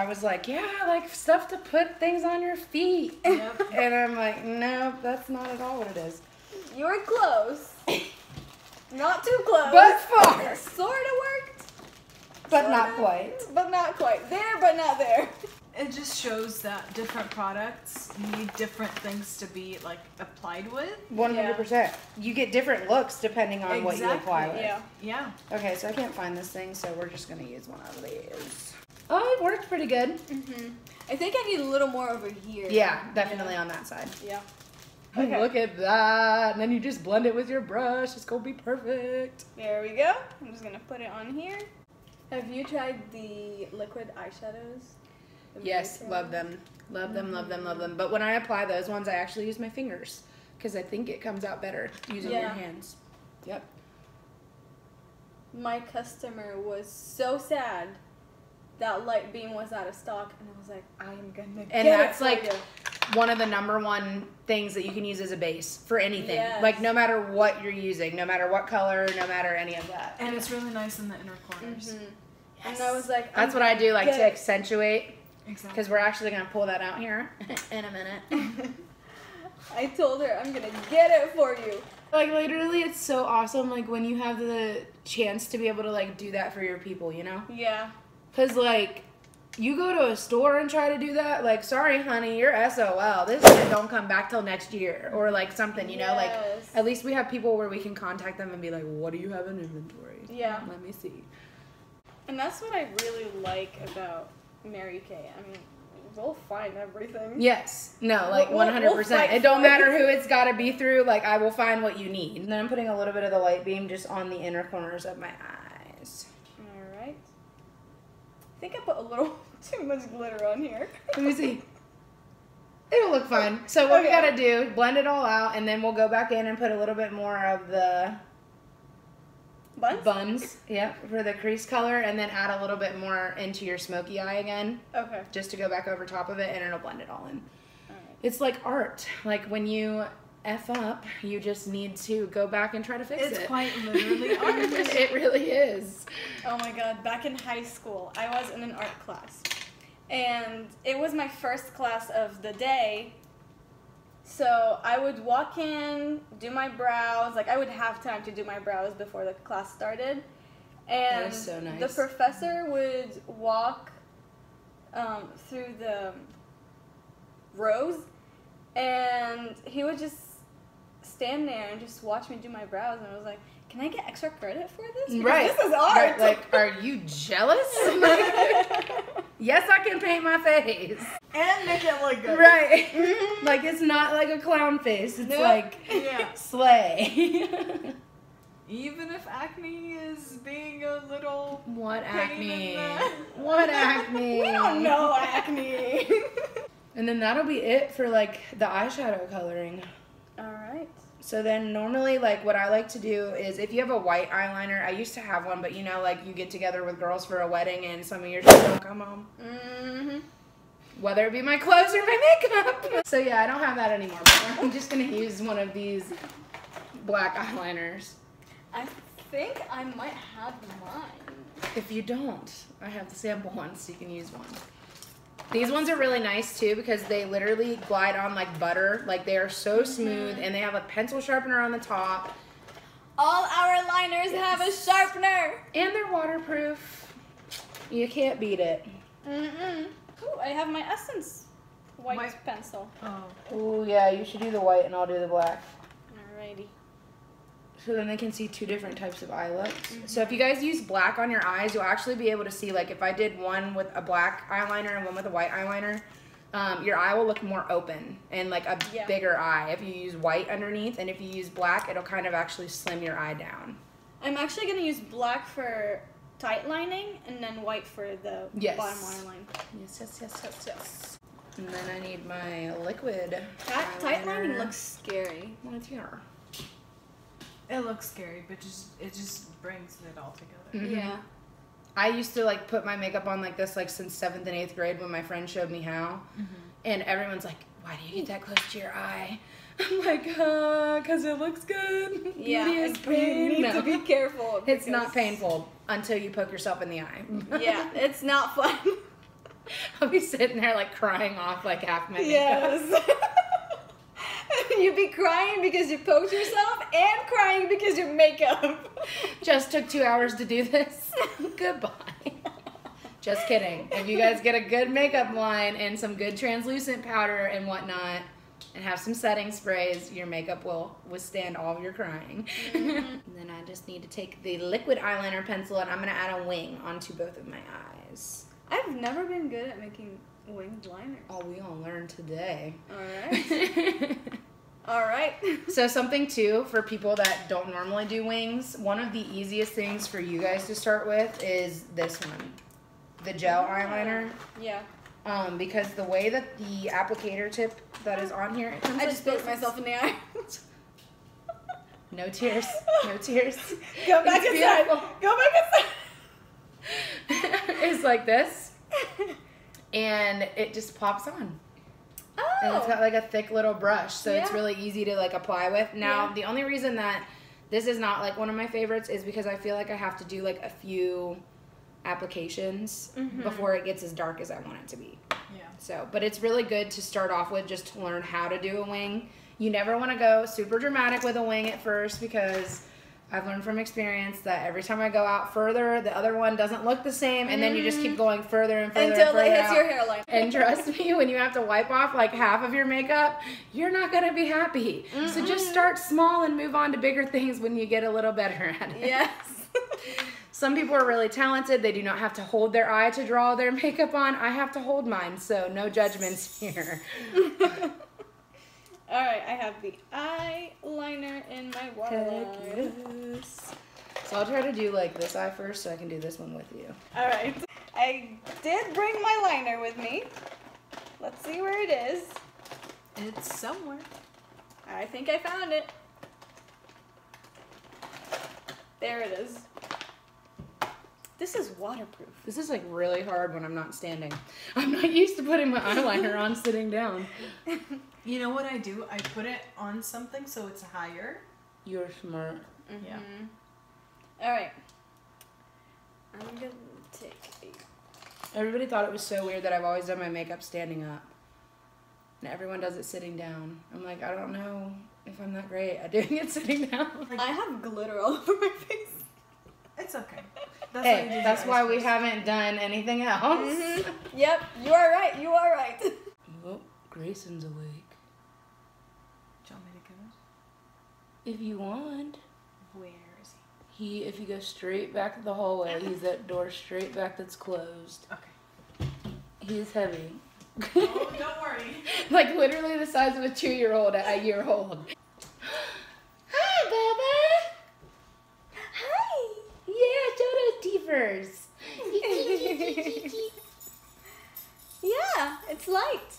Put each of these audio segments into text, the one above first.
I was like, yeah, like stuff to put things on your feet. Yep. And I'm like, no, that's not at all what it is. You were close. Not too close. But far. Sort of worked. But Sorta, not quite. But not quite. There, but not there. It just shows that different products need different things to be like applied with. 100%. You get different looks depending on what you apply with. Yeah. Yeah. Okay, so I can't find this thing, so we're just going to use one of these. Oh, it worked pretty good. I think I need a little more over here. Yeah, definitely on that side. Yeah. Okay. Look at that. And then you just blend it with your brush. It's going to be perfect. There we go. I'm just going to put it on here. Have you tried the liquid eyeshadows? Yes, love them. Love them, love them, love them. But when I apply those ones, I actually use my fingers because I think it comes out better using your hands. Yep. My customer was so sad that Light Beam was out of stock, and I was like, I am gonna get it that's for like you. one of the #1 things that you can use as a base for anything. Yes. Like no matter what you're using, no matter what color, no matter any of that. And it's really nice in the inner corners. And I was like, That's what I do, like to accentuate. Exactly. Because we're actually going to pull that out here in a minute. I told her, I'm gonna get it for you. Like literally, it's so awesome. Like when you have the chance to be able to like do that for your people, you know? Yeah. Because like you go to a store and try to do that, like sorry honey, you're SOL. This shit don't come back till next year or like something, you know? Like at least we have people where we can contact them and be like, what do you have in inventory? Yeah. Let me see. And that's what I really like about Mary Kay. I mean, we'll find everything. Yes. No, like We'll 100%. fight It don't for it. matter who it's got to be through. Like, I will find what you need. And then I'm putting a little bit of the Light Beam just on the inner corners of my eyes. All right. I think I put a little too much glitter on here. Let me see. It'll look fine. So what we got to do, blend it all out, and then we'll go back in and put a little bit more of the buns, yep, for the crease color, and then add a little bit more into your smoky eye again. Okay. Just to go back over top of it, and it'll blend it all in. All right. It's like art. Like when you F up, you just need to go back and try to fix it. It's quite literally art. It really is. Oh my god, back in high school, I was in an art class. And it was my first class of the day. So I would walk in, do my brows, like I would have time to do my brows before the class started. And That is so nice. the professor would walk through the rows, and he would just stand there and just watch me do my brows, and I was like, can I get extra credit for this? Because Right. this is art. Right. Like, are you jealous? Yes, I can paint my face. And make it look good. Right. Like, it's not like a clown face. It's like, Yeah. slay. Even if acne is being a little What pain acne? in the... What acne? We don't know acne. And then that'll be it for, like, the eyeshadow coloring. All right. So then normally, like, what I like to do is if you have a white eyeliner, I used to have one, but you know, like, you get together with girls for a wedding and some of your shit don't come home. Mm-hmm. Whether it be my clothes or my makeup. So yeah, I don't have that anymore, but I'm just going to use one of these black eyeliners. I think I might have mine. If you don't, I have the sample ones, so you can use one. These ones are really nice too because they literally glide on like butter. Like they are so smooth and they have a pencil sharpener on the top. All our liners have a sharpener. And they're waterproof. You can't beat it. Mm-mm. Ooh, I have my Essence white pencil. Oh. Oh yeah, you should do the white and I'll do the black. Alrighty. So then they can see two different types of eye looks. So if you guys use black on your eyes, you'll actually be able to see, like if I did one with a black eyeliner and one with a white eyeliner, your eye will look more open and like a bigger eye if you use white underneath. And if you use black, it'll kind of actually slim your eye down. I'm actually going to use black for tight lining and then white for the bottom waterline. Yes, yes, yes, yes, yes. And then I need my liquid That tight lining looks scary. Well, it's here. It looks scary, but it just brings it all together. Mm-hmm. Yeah. I used to like put my makeup on like this like since 7th and 8th grade when my friend showed me how. And everyone's like, why do you get that close to your eye? I'm like, because it looks good. Yeah, Beauty is you pain. need No. to be careful. It's not painful until you poke yourself in the eye. Yeah, it's not fun. I'll be sitting there like crying off like half my makeup. Yes. You'd be crying because you poked yourself and crying because your makeup. Just took 2 hours to do this. Goodbye. Just kidding. If you guys get a good makeup line and some good translucent powder and whatnot, and have some setting sprays, your makeup will withstand all of your crying. Mm-hmm. And then I just need to take the liquid eyeliner pencil and I'm going to add a wing onto both of my eyes. I've never been good at making winged liners. Oh, we all learned today. Alright. Alright. So something too, for people that don't normally do wings, one of the easiest things for you guys to start with is this one. The gel eyeliner. Yeah. Because the way that the applicator tip that is on here, it comes I like just poked this. myself in the eye. No tears. No tears. Go back It's inside. beautiful. Go back inside. It's like this. And it just pops on. Oh. And it's got like a thick little brush, so it's Yeah. really easy to like apply with. Now, Yeah. the only reason that this is not like one of my favorites is because I feel like I have to do like a few applications before it gets as dark as I want it to be. Yeah. So, but it's really good to start off with just to learn how to do a wing. You never want to go super dramatic with a wing at first because I've learned from experience that every time I go out further, the other one doesn't look the same, and then you just keep going further and further Until and further it hits out. your hairline. And trust me, when you have to wipe off like half of your makeup, you're not going to be happy. So just start small and move on to bigger things when you get a little better at it. Yes. Some people are really talented. They do not have to hold their eye to draw their makeup on. I have to hold mine, so no judgments here. Alright, I have the eyeliner in my waterline. Yes. So I'll try to do like this eye first so I can do this one with you. Alright. I did bring my liner with me. Let's see where it is. It's somewhere. I think I found it. There it is. This is waterproof. This is like really hard when I'm not standing. I'm not used to putting my eyeliner on sitting down. You know what I do? I put it on something so it's higher. You're smart. Yeah. Alright. I'm gonna take Everybody thought it was so weird that I've always done my makeup standing up. And everyone does it sitting down. I'm like, I don't know if I'm that great at doing it sitting down. I have glitter all over my face. It's okay. That's why, you do Hey, the that's eyes why we first. haven't done anything else. Yep, you are right. You are right. Oh, Grayson's awake. Do you want me to go? If you want. Where is he? If you go straight back to the hallway, he's that door straight back that's closed. Okay. He's heavy. Oh, don't worry. Like literally the size of a 2-year-old at a year old. Hi, Bubba. Hi. Yeah, show those teethers. Yeah, it's light.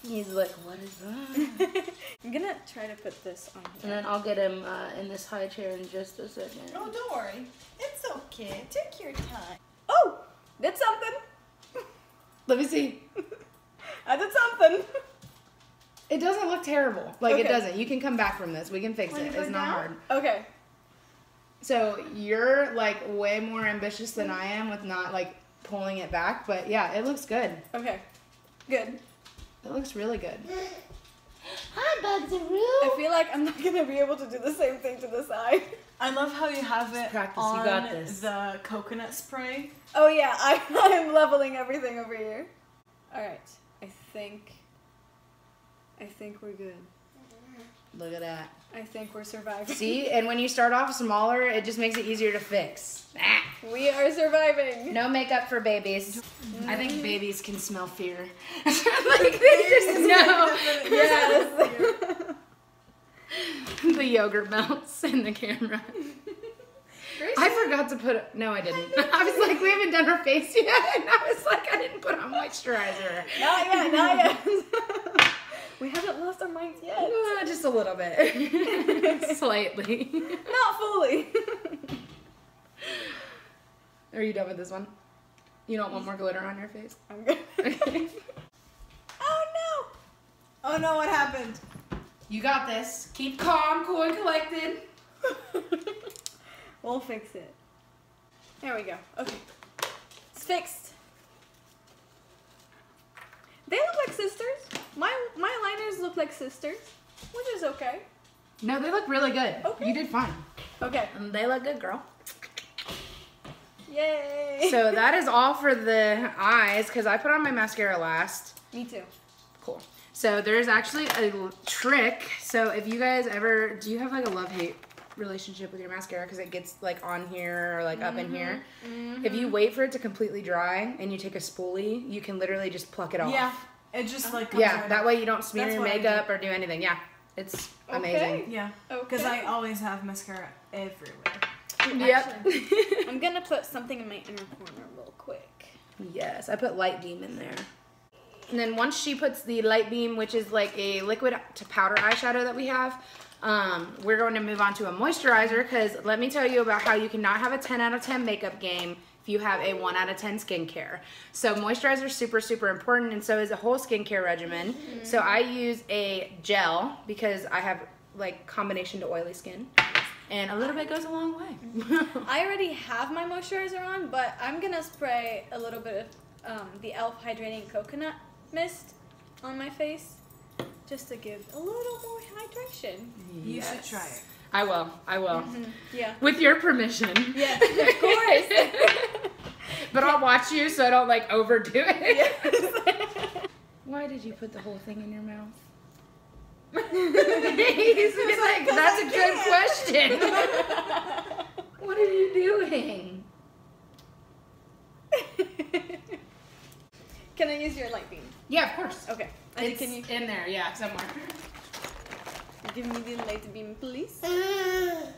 He's like, what is that? I'm gonna try to put this on And here. then I'll get him in this high chair in just a second. Oh, don't worry. It's okay. Take your time. Oh, did something. Let me see. I did something. It doesn't look terrible. Like, it Okay. doesn't. You can come back from this. We can fix Wanna it. go It's not down? hard. Okay. So you're like way more ambitious than I am with not like pulling it back, but yeah, it looks good. Okay. Good. It looks really good. Hi, Bugsaroo. I feel like I'm not gonna be able to do the same thing to this eye. I love how you have it Practice, you on got this. the coconut spray. Oh yeah, I'm leveling everything over here. All right. I think we're good. Look at that. I think we're surviving. See, and when you start off smaller, it just makes it easier to fix. Ah. We are surviving. No makeup for babies. I think babies can smell fear. Like they just know. Yes. The yogurt melts in the camera. I forgot to put. No, I didn't. I was like, we haven't done her face yet, and I was like, I didn't put on moisturizer. Not yet. Not yet. We haven't lost our minds yet. Just a little bit, slightly. Not fully. Are you done with this one? You don't want more glitter on your face? I'm good. Okay. Oh no! Oh no, what happened? You got this. Keep calm, cool, and collected. We'll fix it. There we go. Okay. It's fixed. They look like sisters. My liners look like sisters, which is okay. No, they look really good. Okay. You did fine. Okay. They look good, girl. Yay. So that is all for the eyes, because I put on my mascara last. Me too. Cool. So there's actually a trick. So if you guys ever, do you have like a love-hate relationship with your mascara because it gets like on here or like up in here? If you wait for it to completely dry and you take a spoolie, you can literally just pluck it off. Yeah, it just like comes Yeah, right that off. way you don't smear That's your what I makeup or do anything. Yeah, it's amazing. Yeah, Okay. because I always have mascara everywhere. Yep. I'm gonna put something in my inner corner real quick. Yes, I put Light Beam in there. And then once she puts the Light Beam, which is like a liquid to powder eyeshadow that we have, we're going to move on to a moisturizer, because let me tell you about how you cannot have a 10 out of 10 makeup game if you have a 1 out of 10 skincare. So moisturizer is super, super important, and so is a whole skincare regimen. So I use a gel because I have like combination to oily skin. And a little bit goes a long way. I already have my moisturizer on, but I'm gonna spray a little bit of the E.L.F. Hydrating Coconut Mist on my face, just to give a little more hydration. You should try it. I will. I will. Yeah. With your permission. Yes, of course. But I'll watch you so I don't like overdo it. Yes. Why did you put the whole thing in your mouth? He's like, that's a good question. What are you doing? Can I use your light beam? Yeah, of course. Okay. It's Can you in there, yeah, somewhere. give me the light beam, please?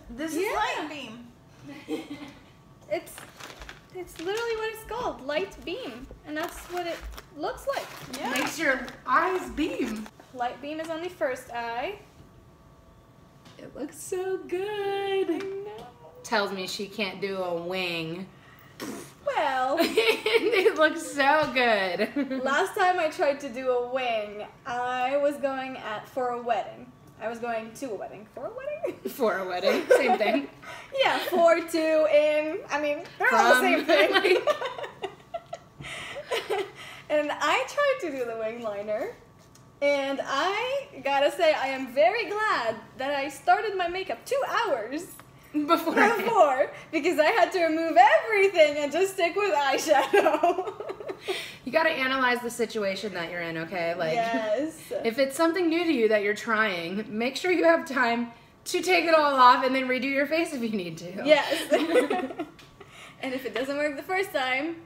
This is light beam. It's literally what it's called, light beam, and that's what it looks like. Yeah. Makes your eyes beam. Light beam is on the first eye. It looks so good. I know. Tells me she can't do a wing. Well, It looks so good. last time I tried to do a wing, I was going for a wedding. I was going to a wedding. For a wedding? For a wedding, same thing. Yeah, 4, 2, in. I mean, they're all the same thing. And I tried to do the wing liner. And I gotta say, I am very glad that I started my makeup 2 hours before, because I had to remove everything and just stick with eyeshadow. You gotta analyze the situation that you're in, okay? Like, yes. if it's something new to you that you're trying, make sure you have time to take it all off and then redo your face if you need to. Yes. And if it doesn't work the first time,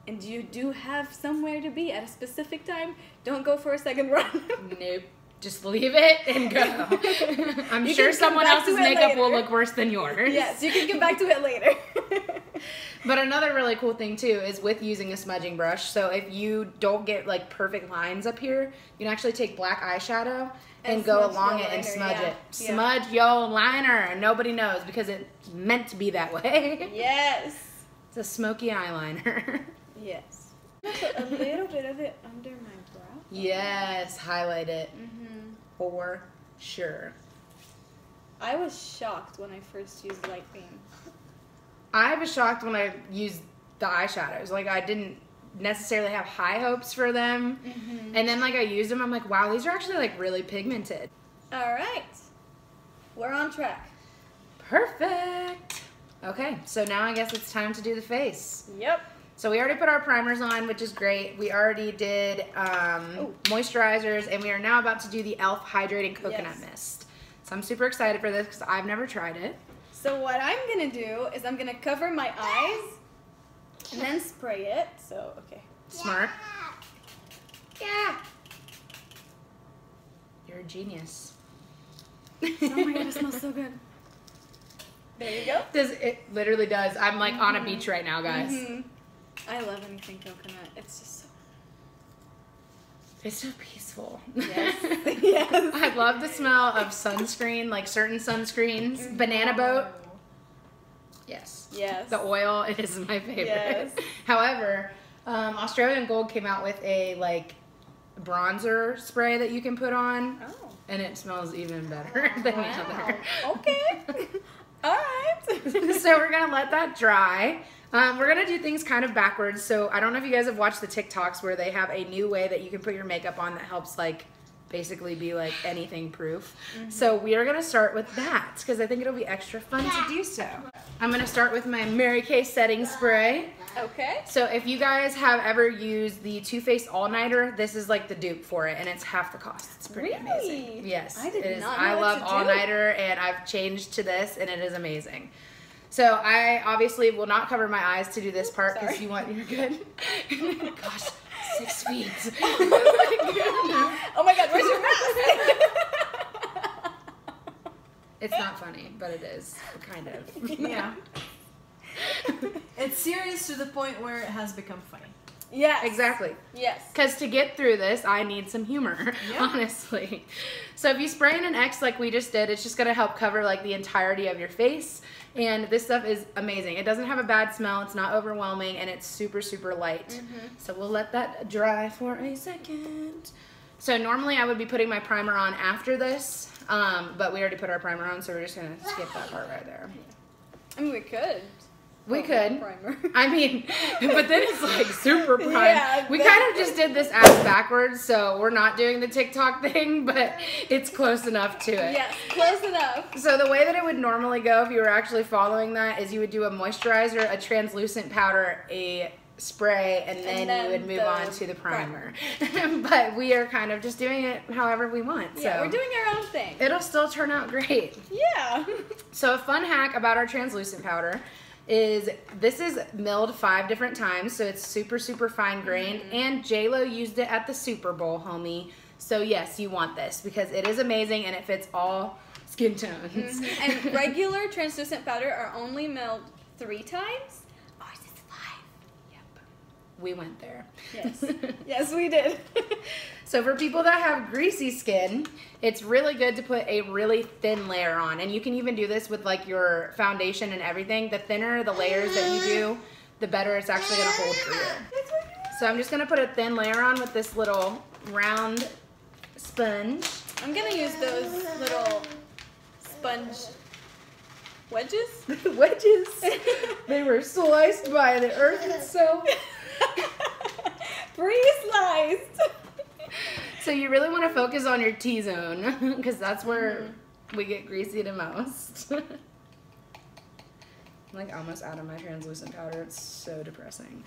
and you do have somewhere to be at a specific time, don't go for a second run. Nope. Just leave it and go. I'm You sure can come someone back else's to it makeup will later. look worse than yours. Yes, you can get back to it later. But another really cool thing too is with using a smudging brush. So if you don't get like perfect lines up here, you can actually take black eyeshadow and go smudge along the it and liner, smudge yeah. it. Yeah. Smudge your liner. Nobody knows because it's meant to be that way. Yes. It's a smoky eyeliner. Yes. Put a little bit of it under my brow. Yes, highlight it Mm-hmm. for sure. I was shocked when I first used light beam. I was shocked when I used the eyeshadows. Like, I didn't necessarily have high hopes for them. Mm-hmm. And then, like, I used them. I'm like, wow, these are actually, like, really pigmented. All right. We're on track. Perfect. Okay, so now I guess it's time to do the face. Yep. So we already put our primers on, which is great. We already did moisturizers, and we are now about to do the E.L.F. Hydrating Coconut Yes. Mist. So I'm super excited for this because I've never tried it. So what I'm gonna do is I'm gonna cover my eyes and then spray it. So, okay. Smart. Yeah. You're a genius. Oh my god, it smells so good. There you go. It literally does. I'm like on a beach right now, guys. Mhm. I love anything coconut. It's just so... It's so peaceful. Yes. Yes. I love the smell of sunscreen, like certain sunscreens. Banana boat. Yes. Yes. The oil is my favorite. Yes. However, Australian Gold came out with a like bronzer spray that you can put on, Oh. and it smells even better than the other. Okay. All right. So we're gonna let that dry. We're gonna do things kind of backwards. So I don't know if you guys have watched the TikToks where they have a new way that you can put your makeup on that helps like basically be like anything proof. So we are gonna start with that because I think it'll be extra fun to do so. I'm gonna start with my Mary Kay setting spray. Okay. So if you guys have ever used the Too Faced All Nighter, this is like the dupe for it, and it's half the cost. It's pretty amazing. Yes, I did not know I what love to All do. Nighter, and I've changed to this, and it is amazing. So I obviously will not cover my eyes to do this part because you want, you're good. Gosh, 6 feet. Oh my God, where's your mask? It's not funny, but it is, kind of. Yeah. It's serious to the point where it has become funny. Yes. Exactly. Yes. Because to get through this, I need some humor, Yeah. honestly. So if you spray in an X like we just did, it's just going to help cover like the entirety of your face. And this stuff is amazing. It doesn't have a bad smell. It's not overwhelming. And it's super, super light. So we'll let that dry for a second. So normally I would be putting my primer on after this. But we already put our primer on, so we're just going to skip that part right there. I mean, we could. We could. Primer. I mean, but then it's like super prime. Yeah, we kind of just did this ass backwards, so we're not doing the TikTok thing, but it's close enough to it. Yes, close enough. So the way that it would normally go if you were actually following that is you would do a moisturizer, a translucent powder, a spray, and then you would move on to the primer. But we are kind of just doing it however we want. Yeah, so we're doing our own thing. it'll still turn out great. Yeah. So a fun hack about our translucent powder is this is milled 5 different times, so it's super, super fine grained, and J-Lo used it at the Super Bowl, homie. So yes, you want this because it is amazing and it fits all skin tones. And regular translucent powder are only milled 3 times. Ours is 5. Yep, we went there. Yes. Yes, we did. So for people that have greasy skin, it's really good to put a really thin layer on. And you can even do this with like your foundation and everything. The thinner the layers that you do, the better it's actually gonna hold for you. So I'm just gonna put a thin layer on with this little round sponge. I'm gonna use those little sponge wedges. Wedges. They were sliced by the earth itself. Pre-sliced. So you really want to focus on your T-zone because that's where we get greasy the most. I'm like almost out of my translucent powder. It's so depressing.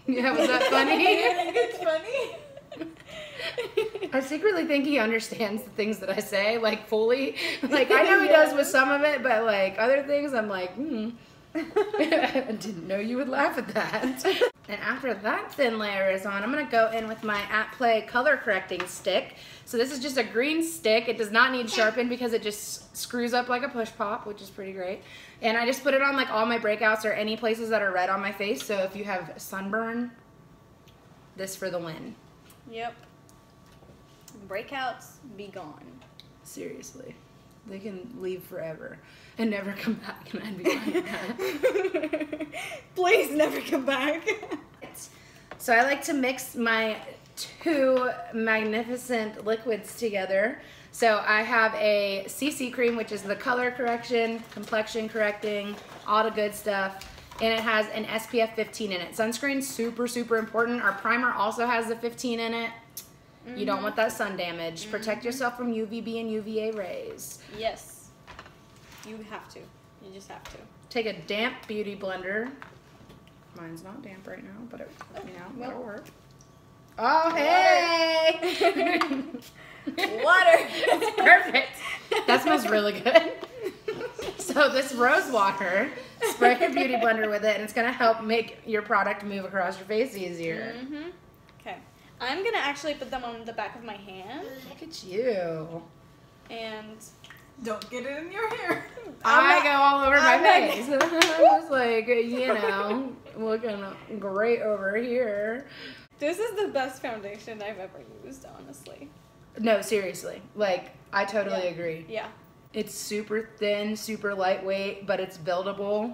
Yeah, was that funny? It's funny. I secretly think he understands the things that I say, like fully. Like I know he does with some of it, but like other things, I'm like, I didn't know you would laugh at that. And after that thin layer is on, I'm gonna go in with my At Play color correcting stick. So this is just a green stick. It does not need sharpened because it just screws up like a push pop, which is pretty great. And I just put it on like all my breakouts or any places that are red on my face. So if you have sunburn, this for the win. Yep. Breakouts, be gone. Seriously. They can leave forever and never come back, and I'd be fine with that. Please never come back. So I like to mix my 2 magnificent liquids together. So I have a CC cream, which is the color correction, complexion correcting, all the good stuff. And it has an SPF 15 in it. Sunscreen's super, super important. Our primer also has the 15 in it. You don't want that sun damage. Protect yourself from UVB and UVA rays. Yes. You have to. You just have to. Take a damp beauty blender. Mine's not damp right now, but it, you know, it'll work. Oh, hey! Water. It's perfect. That smells really good. So this rose water, spray your beauty blender with it, and it's going to help make your product move across your face easier. Okay. I'm going to actually put them on the back of my hand. Look at you. And Don't get it in your hair. I go all over my face. I was like, you know, looking great over here. this is the best foundation I've ever used, honestly. No, seriously. Like, I totally agree. Yeah. It's super thin, super lightweight, but it's buildable.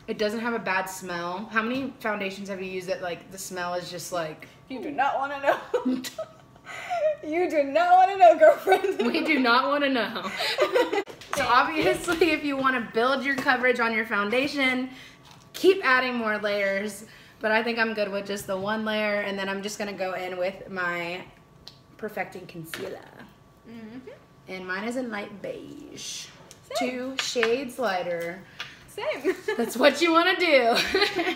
It doesn't have a bad smell. How many foundations have you used that, like, the smell is just like... You do not want to know. You do not want to know, girlfriend. We do not want to know. So obviously, if you want to build your coverage on your foundation, keep adding more layers. But I think I'm good with just the one layer, and then I'm just gonna go in with my Perfecting Concealer. And mine is in light beige. Same. 2 shades lighter. Same. That's what you want to do.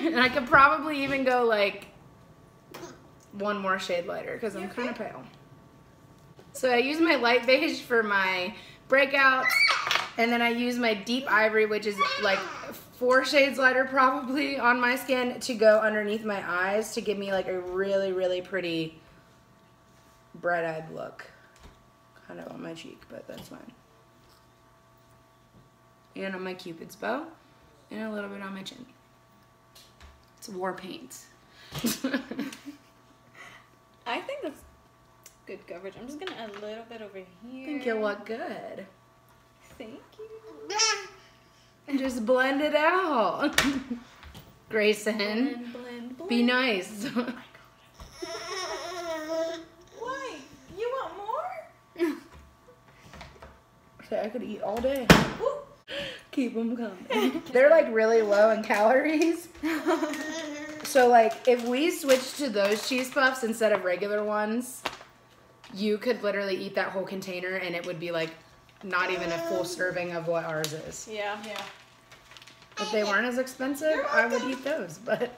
And I could probably even go like 1 more shade lighter because I'm kind of pale. So I use my light beige for my breakouts, and then I use my deep ivory, which is like 4 shades lighter probably on my skin, to go underneath my eyes to give me like a really, really pretty bright-eyed look. Kind of on my cheek, but that's fine. And on my Cupid's bow, and a little bit on my chin. It's war paint. I think that's good coverage. I'm just gonna add a little bit over here. I think you'll look good. Thank you. And just blend it out. Grayson, Blend, blend, blend. be nice. Oh my god. Why? You want more? Okay, I could eat all day. Keep them coming. They're like really low in calories. So like if we switch to those cheese puffs instead of regular ones, you could literally eat that whole container and it would be like not even a full serving of what ours is. Yeah. Yeah. If they weren't as expensive, I would eat those. But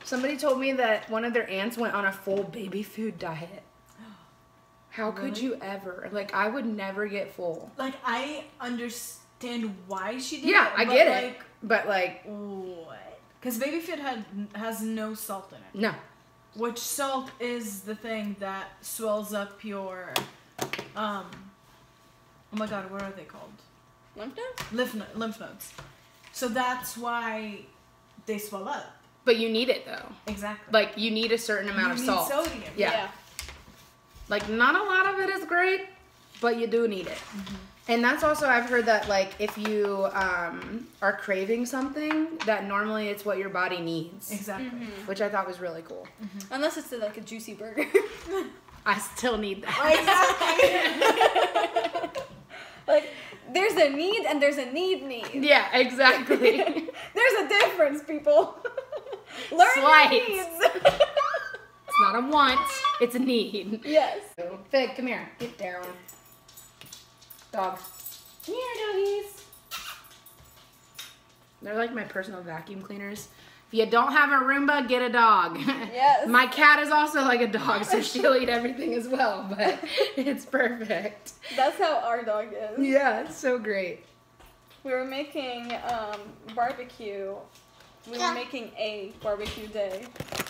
somebody told me that one of their aunts went on a full baby food diet. How could you ever? Like, I would never get full. Like, I understand why she did it. Yeah, I get it. Like, but like, what? Because baby food has no salt in it. no. Which salt is the thing that swells up your, oh my god, what are they called? Lymph nodes? Lymph nodes. So that's why they swell up. But you need it though. Exactly. Like, you need a certain amount of salt. Sodium. Yeah. Like, not a lot of it is great, but you do need it. And that's also, I've heard that, like, if you are craving something, that normally it's what your body needs. Exactly. Which I thought was really cool. Unless it's like a juicy burger. I still need that. Exactly. Like, there's a need and there's a need. Yeah, exactly. There's a difference, people. Learn Slight. your needs. It's not a want, it's a need. Yes. Fig, come here. Get down. Dog. Come here, doggies. They're like my personal vacuum cleaners. If you don't have a Roomba, get a dog. Yes. My cat is also like a dog, so she'll eat everything as well, but it's perfect. That's how our dog is. Yeah, it's so great. We were making barbecue. We were making a barbecue day.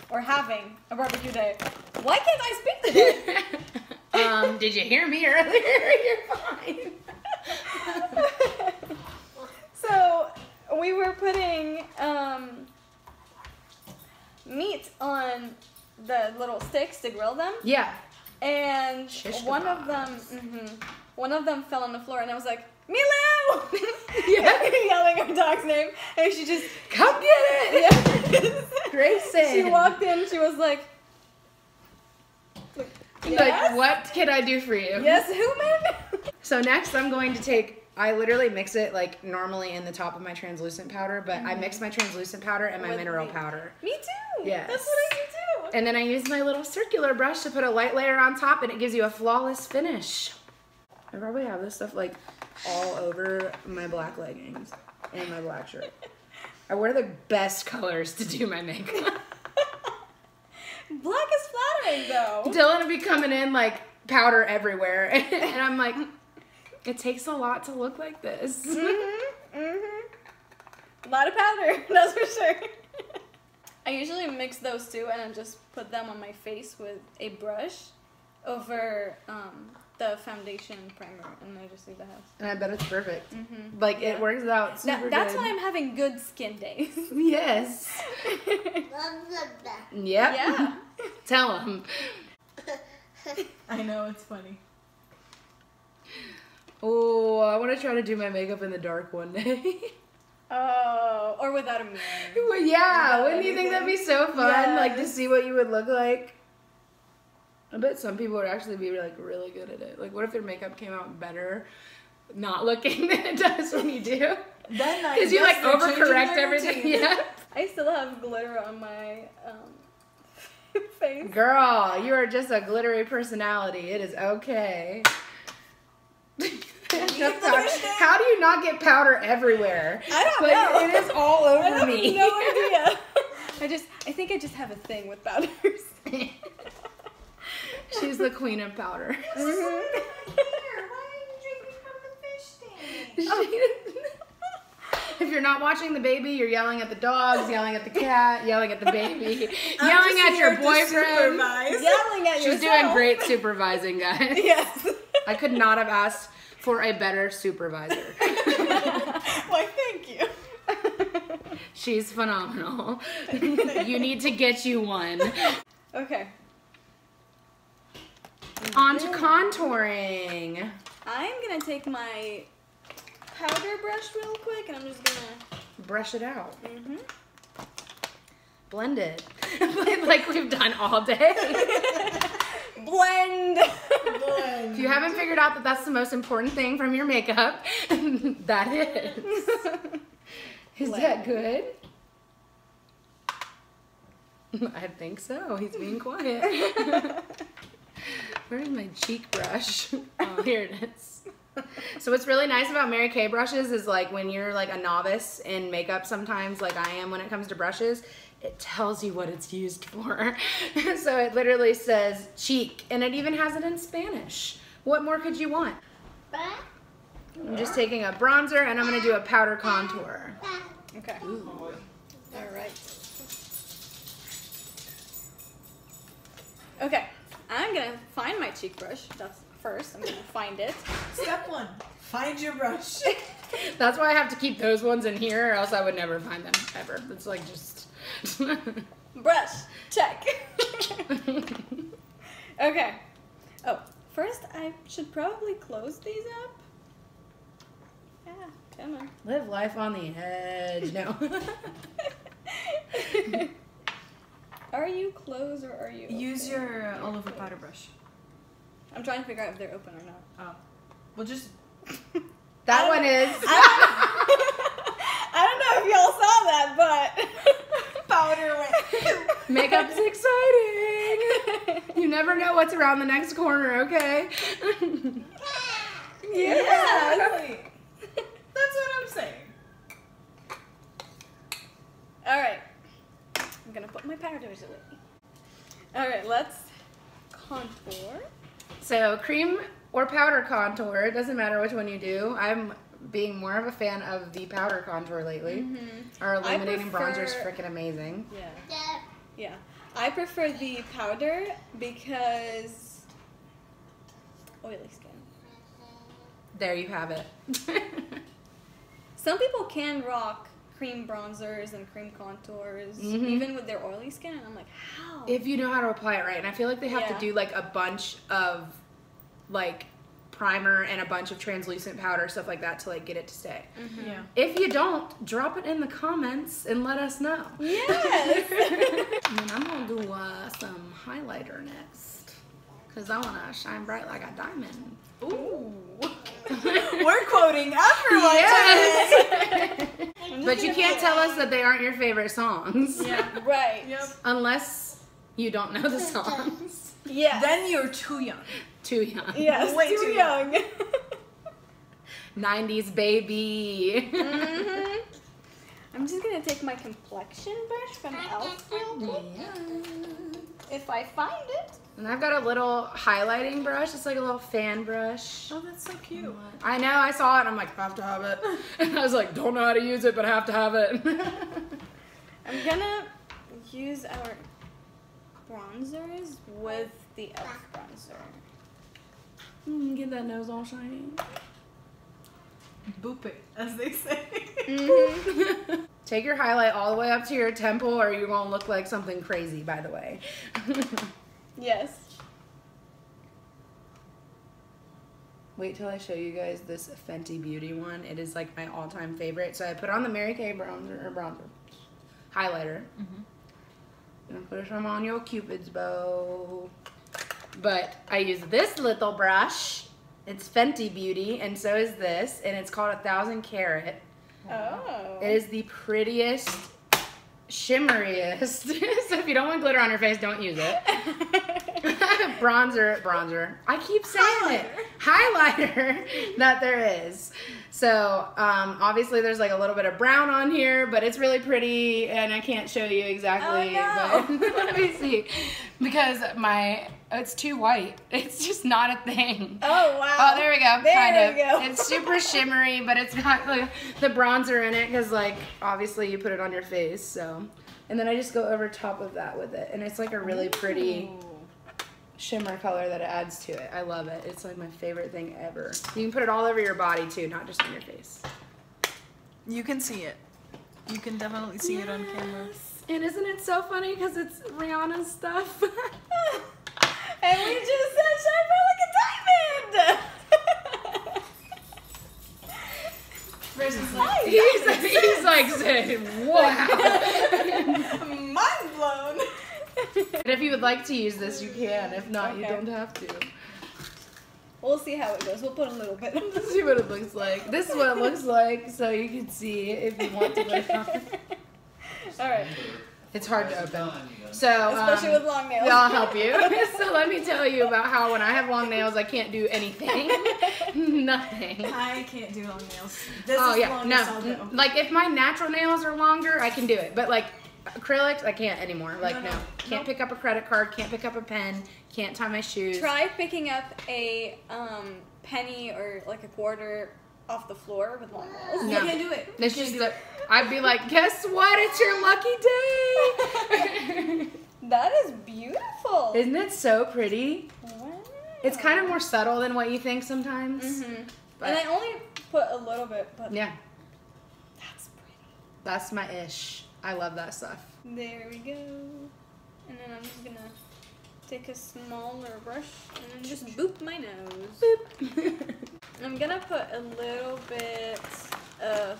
Or having a barbecue day. Why can't I speak today? Did you hear me earlier? You're fine. So we were putting meat on the little sticks to grill them, Yeah. and Shish one of them fell on the floor, and I was like, Milu! Yeah. Yelling our dog's name, and she just Come get it! yeah. Grayson. She walked in, she was like, yes? Like, what can I do for you? Yes, human? So next I'm going to take, I literally mix it like normally in the top of my translucent powder, but I mix my translucent powder and my With mineral me. powder. Me too. Yes. That's what I do too. And then I use my little circular brush to put a light layer on top, and it gives you a flawless finish. I probably have this stuff like all over my black leggings and my black shirt. I wear the best colors to do my makeup. Black is flattering though. Dylan will be coming in like powder everywhere, and I'm like, it takes a lot to look like this. A lot of powder, that's for sure. I usually mix those two and then just put them on my face with a brush over the foundation primer, and I just leave the house. And I bet it's perfect. Like, it works out super That's good. why I'm having good skin days. Yes. Yep. Yeah. Tell him. I know, it's funny. Oh, I want to try to do my makeup in the dark one day. Oh, or without a mirror. Well, yeah, wouldn't you think that'd be so fun? Like, to see what you would look like? I bet some people would actually be like really good at it. Like, what if their makeup came out better not looking than it does when you do. Then Because you like overcorrect everything. Yeah. I still have glitter on my face. Girl, you are just a glittery personality. It is okay. How do you not get powder everywhere? I don't Like, know. it is all over I have me. no idea. I think I just have a thing with powders. She's the queen of powder. Mhm. Why are you drinking from the fish tank? If you're not watching the baby, you're yelling at the dogs, yelling at the cat, yelling at the baby, yelling at your boyfriend. Yelling at She's yourself. doing great supervising, guys. Yes. I could not have asked for a better supervisor. Why, thank you. She's phenomenal. You need to get you one. Okay. On to contouring. I'm gonna take my powder brush real quick, and I'm just gonna. Brush it out. Mm-hmm. Blend it. Like we've done all day. Blend. If you haven't figured out that that's the most important thing from your makeup, that is. Is that good? I think so. He's being quiet. Where's my cheek brush? Oh, here it is. So what's really nice about Mary Kay brushes is like when you're like a novice in makeup sometimes, like I am when it comes to brushes, it tells you what it's used for. So it literally says cheek, and it even has it in Spanish. What more could you want? I'm just taking a bronzer and I'm gonna do a powder contour. Okay. Ooh. All right. Okay. I'm gonna find my cheek brush. That's first. I'm gonna find it. Step 1. Find your brush. That's why I have to keep those ones in here, or else I would never find them ever. It's like just. Brush. Check. Okay. Oh, first I should probably close these up. Yeah, come on. Live life on the edge. No. Are you closed or are you Use open? your all over powder brush. I'm trying to figure out if they're open or not. Oh. Well, just. That one is. I don't know if y'all saw that, but Powder went. Makeup's exciting. You never know what's around the next corner, okay? yeah. Exactly. That's what I'm saying. All right. I'm gonna put my powders away. All right, let's contour. So cream or powder contour, it doesn't matter which one you do. I'm being more of a fan of the powder contour lately. Our illuminating bronzer is freaking amazing. Yeah. Yeah. I prefer the powder because oily skin. There you have it. Some people can rock cream bronzers and cream contours even with their oily skin, and I'm like, how? If you know how to apply it right. And I feel like they have Yeah. to do like a bunch of like primer and a bunch of translucent powder, stuff like that to like get it to stay. Yeah. If you don't, drop it in the comments and let us know. Yes. And then I'm gonna do some highlighter next, cause I wanna shine bright like a diamond. Ooh. We're quoting everyone. Yes. But you can't tell us that they aren't your favorite songs. Yeah. Right. Yep. Unless you don't know the songs. Yeah. Then you're too young. Too young. Yes. Way too too young. 90s baby. I'm just gonna take my complexion brush from E.L.F. real quick. Yeah. If I find it. And I've got a little highlighting brush. It's like a little fan brush. Oh, that's so cute. I know, I saw it and I'm like, I have to have it. And I was like, don't know how to use it, but I have to have it. I'm gonna use our bronzers with the E.L.F. bronzer. Get that nose all shiny. Boop it, as they say. Take your highlight all the way up to your temple or you're going to look like something crazy, by the way. Yes. Wait till I show you guys this Fenty Beauty one. It is like my all-time favorite. So I put on the Mary Kay bronzer highlighter. And put some on your Cupid's bow. But I use this little brush It's Fenty Beauty, and so is this, and it's called 1000 Carat. Oh. It is the prettiest, shimmeriest. So if you don't want glitter on your face, don't use it. bronzer. I keep saying it. Highlighter that there is. So obviously there's like a little bit of brown on here, but it's really pretty, and I can't show you exactly. Oh, no. But let me see, because it's too white. It's just not a thing. Oh wow. Oh, there we go. There we go. It's super shimmery, but it's got like the bronzer in it, because like obviously you put it on your face. So, and then I just go over top of that with it, and it's like a really pretty shimmer color that it adds to it. I love it. It's like my favorite thing ever. You can put it all over your body too, not just on your face. You can see it. You can definitely see it on camera. And isn't it so funny because it's Rihanna's stuff? And we just said shine bright like a diamond. Versus like, he's like saying, wow. Mind blown. And if you would like to use this, you can. If not, you Okay. don't have to. We'll see how it goes. We'll put a little bit. Let's see what it looks like. This is what it looks like, so you can see if you want to put it on. All right. It's hard to open. So, Especially with long nails. Yeah, I'll help you. So let me tell you about how when I have long nails, I can't do anything. Nothing. I can't do long nails. This Oh is yeah, long no. as I'll go. Like if my natural nails are longer, I can do it. But like acrylics, I can't anymore. Like no. Can't pick up a credit card, can't pick up a pen, can't tie my shoes. Try picking up a penny or like a quarter off the floor with long nails. No. You can't do it. It's just I'd be like, guess what? It's your lucky day. That is beautiful. Isn't it so pretty? Wow. It's kind of more subtle than what you think sometimes. Mm-hmm. But And I only put a little bit, but yeah, that's pretty. that's my ish. I love that stuff. There we go. And then I'm just gonna take a smaller brush and then just boop my nose. Boop. I'm gonna put a little bit of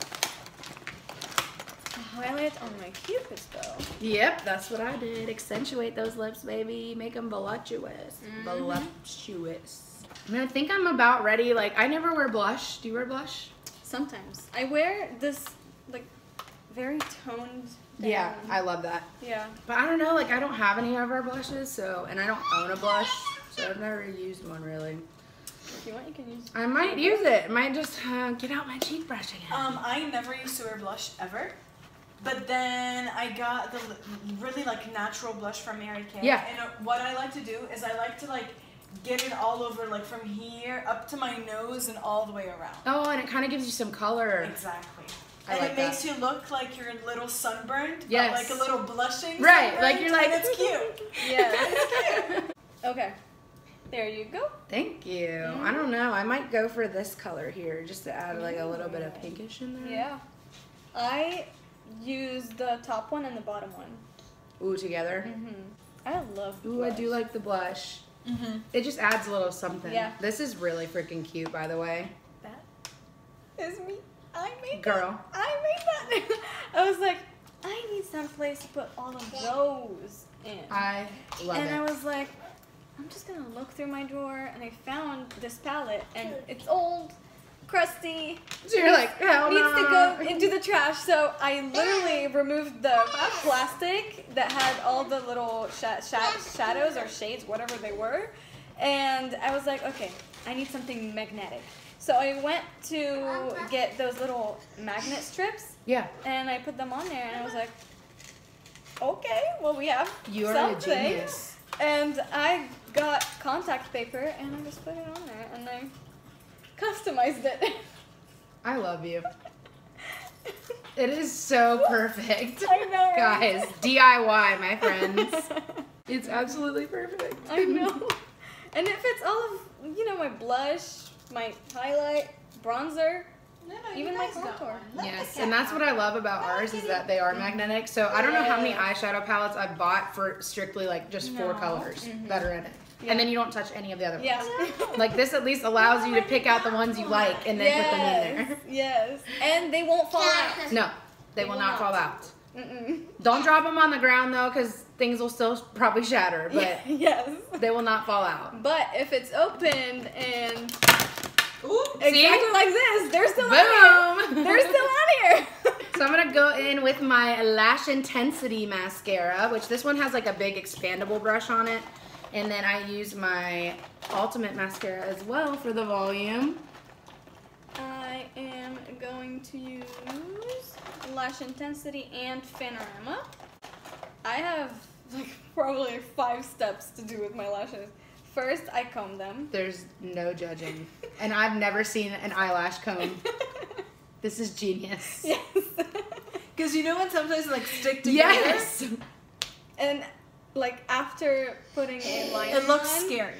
highlight on my cupid's bow. Yep, that's what I did. Accentuate those lips, baby. Make them voluptuous. Voluptuous. I mean, I think I'm about ready. Like, I never wear blush. Do you wear blush? Sometimes I wear this like very toned down. Yeah, I love that. Yeah. But I don't know, like I don't have any of our blushes, so, and I don't own a blush, so I've never used one really. If you want, you can use. I might use it. I might just get out my cheek brush again. I never used to wear blush ever. But then I got the really like natural blush from Mary Kay. Yeah. And what I like to do is I like to like get it all over, like from here up to my nose and all the way around. Oh, and it kind of gives you some color. Exactly. I And like it that. makes you look like you're a little sunburned, Yes. but like a little blushing. Right, sunburned, like you're like, and it's cute. Yeah. It's cute. Okay. There you go. Thank you. I don't know. I might go for this color here just to add like a little bit of pinkish in there. Yeah. I use the top one and the bottom one. Ooh, together. I love Ooh, I blush. do like the blush. It just adds a little something. Yeah. This is really freaking cute, by the way. That is me. I made Girl. that. I made that. I was like, I need some place to put all of those in. I love and it. I was like, I'm just gonna look through my drawer, and I found this palette, and it's old, crusty, So you're like, hell needs no. to go into the trash. So I literally removed the plastic that had all the little shadows or shades, whatever they were, and I was like, okay, I need something magnetic. So I went to get those little magnet strips, Yeah. and I put them on there, and I was like, okay, well we have You are something. a genius. And I got contact paper, and I just put it on there, and I customized it. I love you. It is so perfect. I know, right? Guys, DIY, my friends. It's absolutely perfect. I know. And it fits all of, you know, my blush, my highlight, bronzer, even my contour. Yes, and that's what I love about ours is that they are magnetic. So I don't know how many eyeshadow palettes I've bought for strictly like just 4 colors that are in it. And then you don't touch any of the other ones. Yeah. Like this at least allows you to pick out the ones you like and then put them in there. Yes. And they won't fall out. No, they will not fall out. Mm-mm. Don't drop them on the ground though, because things will still probably shatter, but Yes. they will not fall out. But if it's opened and Ooh, exactly like this. They're still Boom. on here. They're still on here. So I'm gonna go in with my Lash Intensity mascara, which this one has like a big expandable brush on it. And then I use my Ultimate mascara as well for the volume. I am going to use Lash Intensity and Panorama. I have like probably 5 steps to do with my lashes. First, I comb them. There's no judging. And I've never seen an eyelash comb. This is genius. Yes. Because you know when sometimes they like stick together? Yes! And like after putting a liner It looks on, scary,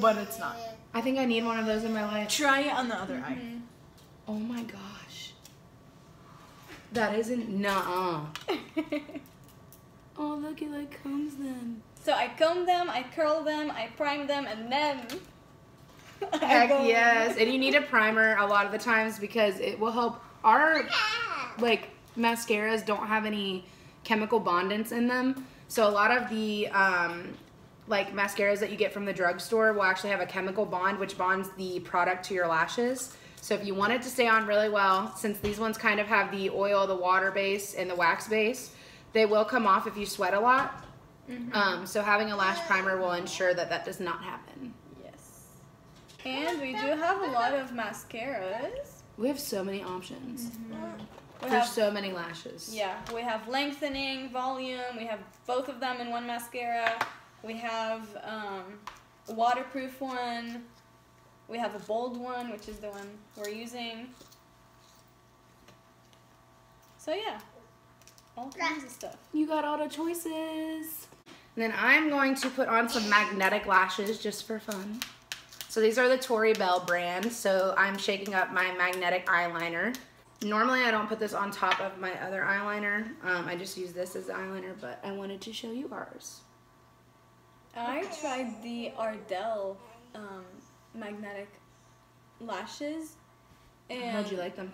but it's not. I think I need one of those in my life. Try it on the other eye. Oh my gosh. That isn't, nuh-uh. Oh, look, it like combs them. So I comb them, I curl them, I prime them, and then I Heck go in. yes. And you need a primer a lot of the times because it will help. Our like mascaras don't have any chemical bondants in them. So a lot of the like mascaras that you get from the drugstore will actually have a chemical bond which bonds the product to your lashes. So if you want it to stay on really well, since these ones kind of have the oil, the water base, and the wax base, they will come off if you sweat a lot. So having a lash primer will ensure that that does not happen. Yes. And we do have a lot of mascaras. We have so many options. We There's have, so many lashes. yeah, we have lengthening, volume, we have both of them in one mascara. We have a waterproof one. We have a bold one, which is the one we're using. So yeah, all kinds of stuff. You got all the choices. And then I'm going to put on some magnetic lashes just for fun. So these are the Tory Bell brand. So I'm shaking up my magnetic eyeliner. Normally I don't put this on top of my other eyeliner. I just use this as the eyeliner, but I wanted to show you ours. I tried the Ardell magnetic lashes, and How'd you like them?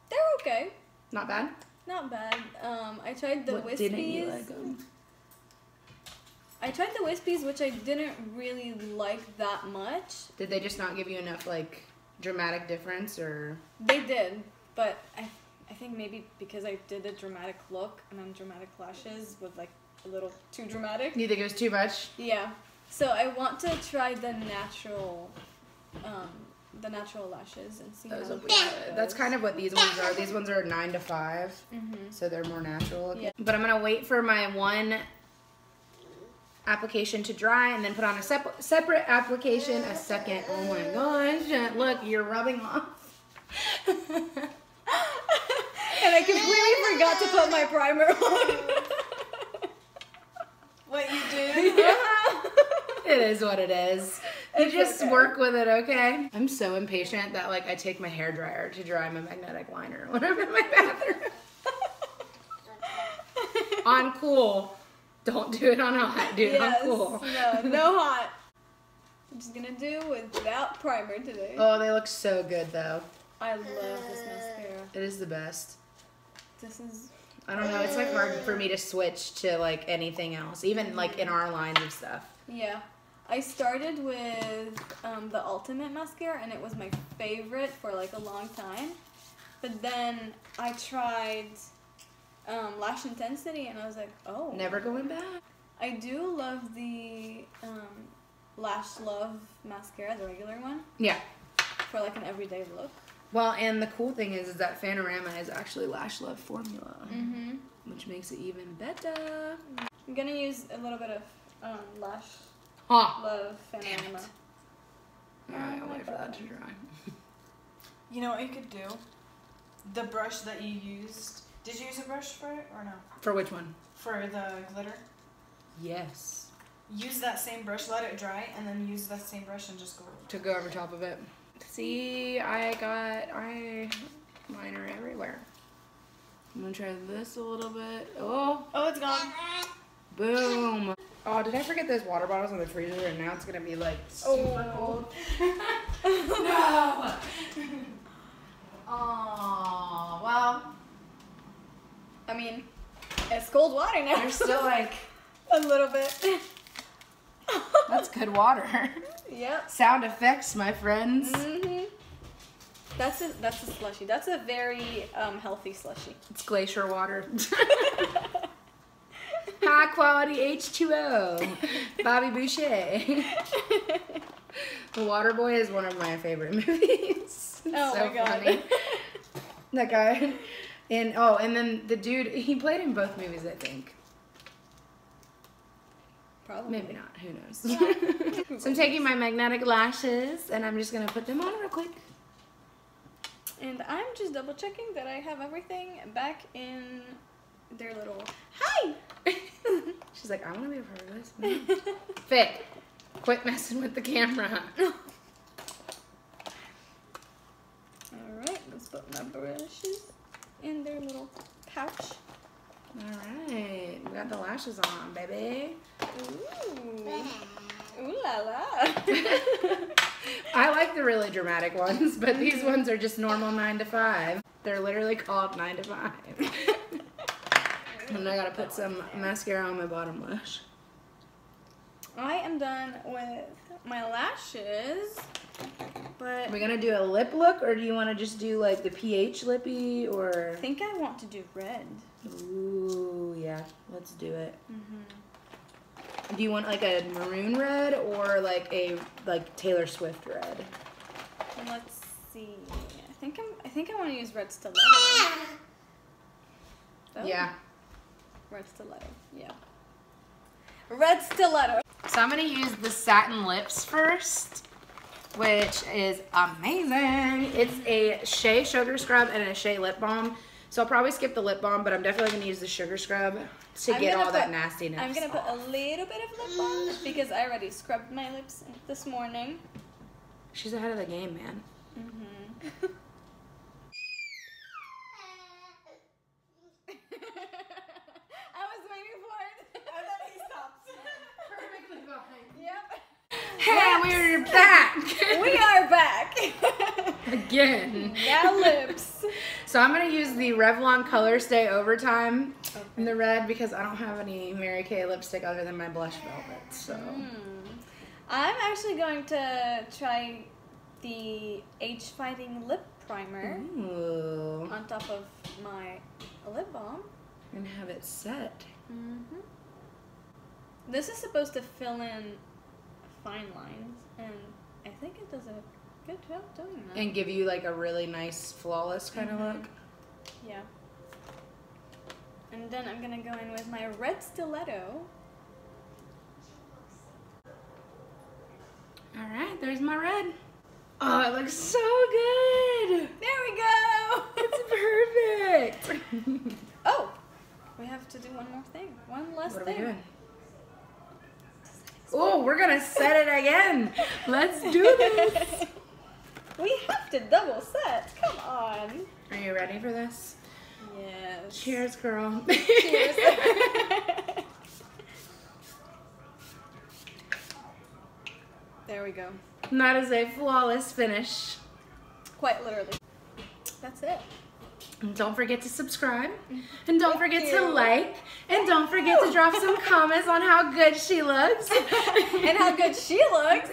they're okay. Not bad? Not bad. I tried the What wispies. didn't you like them? I tried the wispies, which I didn't really like that much. Did they just not give you enough like dramatic difference or? They did, but I think maybe because I did a dramatic look and then dramatic lashes with like a little too dramatic. You think it was too much? Yeah. So I want to try the natural lashes and see Those how will be that good. goes. That's kind of what these ones are. These ones are 9 to 5, so they're more natural looking. Yeah. But I'm gonna wait for my one application to dry and then put on a separate application a second. Oh my gosh! Look, you're rubbing off. And I completely forgot to put my primer on. What you did? It is what it is. You It's just okay. work with it, okay? I'm so impatient that like I take my hairdryer to dry my magnetic liner when I'm in my bathroom. On cool. Don't do it on hot. Do it on cool. No hot. I'm just gonna do without primer today. Oh, they look so good though. I love this mascara. It is the best. This is I don't know. It's like hard for me to switch to like anything else, even like in our lines of stuff. yeah. I started with the Ultimate mascara and it was my favorite for like a long time. But then I tried Lash Intensity and I was like, oh. Never going back. I do love the Lash Love mascara, the regular one, Yeah. for like an everyday look. Well, and the cool thing is that Panorama is actually Lash Love formula, which makes it even better. I'm gonna use a little bit of Lash Love Panorama. Alright, I'll wait for that to dry. You know what you could do? The brush that you used. Did you use a brush for it or no? For which one? For the glitter? Yes. Use that same brush, let it dry, and then use that same brush and just go over. To go over top of it. See, I got eyeliner everywhere. I'm gonna try this a little bit. Oh, Oh, it's gone. boom. Oh, did I forget those water bottles in the freezer and now it's gonna be like super cold? No! Oh, well, I mean, it's cold water now. they're still like, a little bit. That's good water. Yep. Sound effects, my friends. Mhm. That's a slushy. That's a very healthy slushy. It's glacier water. High quality H2O. Bobby Boucher. The Waterboy is one of my favorite movies. Oh So my god. funny. That guy. And then the dude, he played in both movies, I think. Probably. Maybe not. Who knows? So I'm taking my magnetic lashes and I'm just going to put them on real quick. And I'm just double checking that I have everything back in their little. Hi! She's like, I want to be a part of this. Vic, quit messing with the camera. Alright, let's put my brushes in their little pouch. Alright, we got the lashes on, baby. Ooh. Ooh la la. I like the really dramatic ones, but these ones are just normal 9 to 5. They're literally called 9 to 5. And I gotta put some mascara on my bottom lash. I am done with my lashes, but Are we gonna do a lip look, or do you want to just do like the PH lippy, or? I think I want to do red. Ooh, yeah, let's do it. Do you want like a maroon red or like a Taylor Swift red? Let's see. I think I want to use red stiletto. Oh, Yeah. Red stiletto. Yeah. Red stiletto. So I'm gonna use the satin lips first, which is amazing. It's a Shea sugar scrub and a Shea lip balm. So I'll probably skip the lip balm, but I'm definitely gonna use the sugar scrub to get all that nastiness. I'm gonna put a little bit of lip balm because I already scrubbed my lips this morning. She's ahead of the game, man. I was waiting for it. And then he stopped. Perfectly fine. Yep. Hey, we're back! We are back. Again. Now lips. So I'm going to use the Revlon ColorStay Overtime in the red because I don't have any Mary Kay lipstick other than my blush velvet. So I'm actually going to try the Age Fighting Lip Primer ooh, on top of my lip balm. and have it set. This is supposed to fill in fine lines, and I think it does a good job doing that. And give you like a really nice flawless kind of look. Yeah. And then I'm gonna go in with my red stiletto. Alright, there's my red. Oh, it looks so good! There we go! It's perfect! Oh! We have to do one more thing. One last What are thing. we doing? Oh, we're gonna set it again! Let's do this! We have to double set. Come on. Are you ready for this? Yes. Cheers, girl. Cheers. There we go. And that is a flawless finish. Quite literally. That's it. And don't forget to subscribe. And don't forget Thank to you. like. And don't forget to drop some comments on how good she looks. And how good she looks.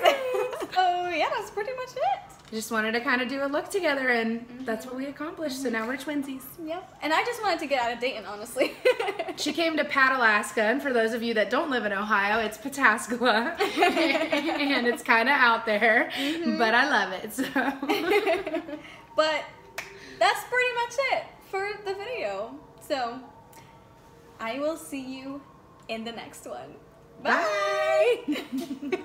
Oh yeah, that's pretty much it. Just wanted to kind of do a look together, and that's what we accomplished. So now we're twinsies. Yep. And I just wanted to get out of Dayton, honestly. She came to Pat, Alaska, and for those of you that don't live in Ohio, it's Pataskala, and it's kind of out there, but I love it. So. But that's pretty much it for the video. So I will see you in the next one. Bye. Bye.